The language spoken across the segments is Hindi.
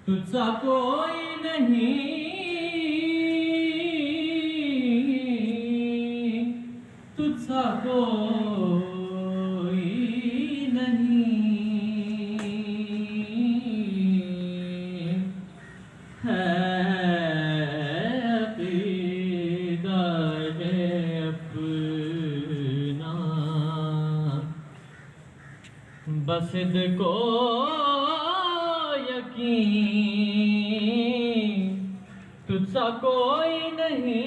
तुझसा कोई नहीं, तुझसा कोई नहीं है। अक़ीदा है अपना, बस को तुझसा कोई नहीं,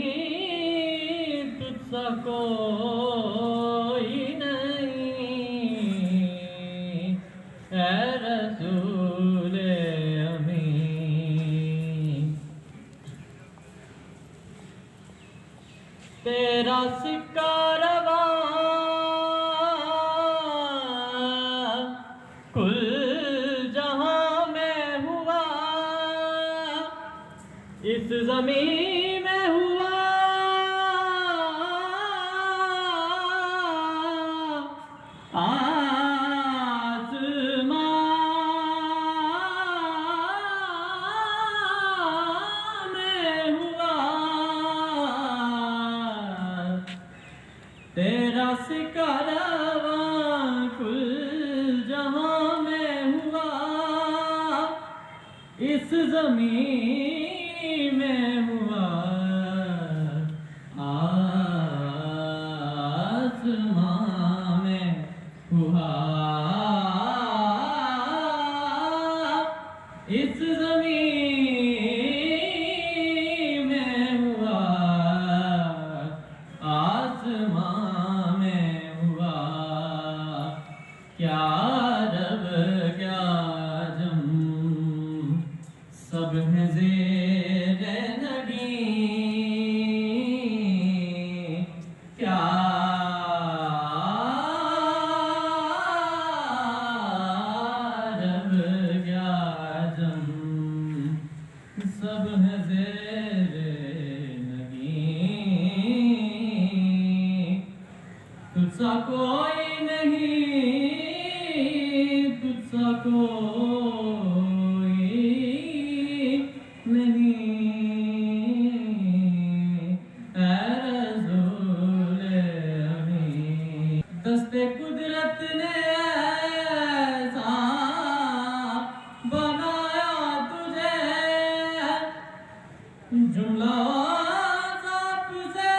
तुझसा कोई नहीं ऐ रसूले अमीन। तेरा सिक्का रवा कुल जहां में हुआ, इस ज़मीन में हुआ, आसमां में हुआ। तेरा सिक्का रवा कुल जहां में हुआ, इस ज़मीन में हुआ, आसमां में हुआ, इस ज़मीन में हुआ, आसमां में हुआ। क्या रब क्या जम सब हैं ज़ेरे नगी, क्या रब क्या जम सब हैं ज़ेरे नगी। तुझसा कोई नहीं, तुझसा कोई नहीं ऐ रसूले अमीन। दस्ते कुदरत ने ऐसा बनाया तुझे, जुमला साफ से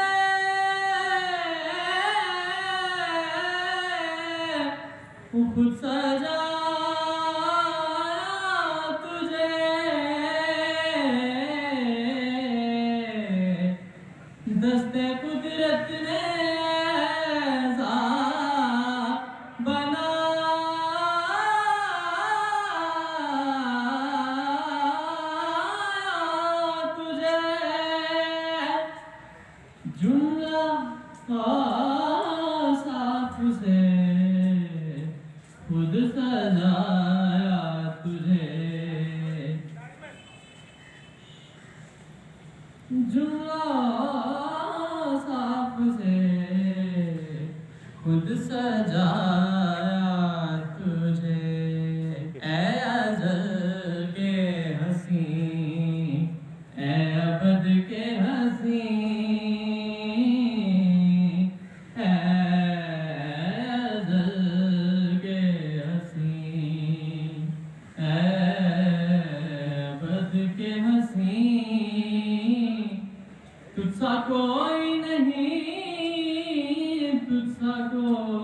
खुद सजा तुझे। दस्ते कुदरत ने ऐसा बनाया तुझे, जुमला साफ से खुद सजाया तुझे। जुमला साफ से खुद सजाया तुझे। ऐ अज़ल के हसी, ऐ अबद के हसी, ऐ अज़ल के हसी, ऐ अबद के हसी। तुझसा कोई नहीं, को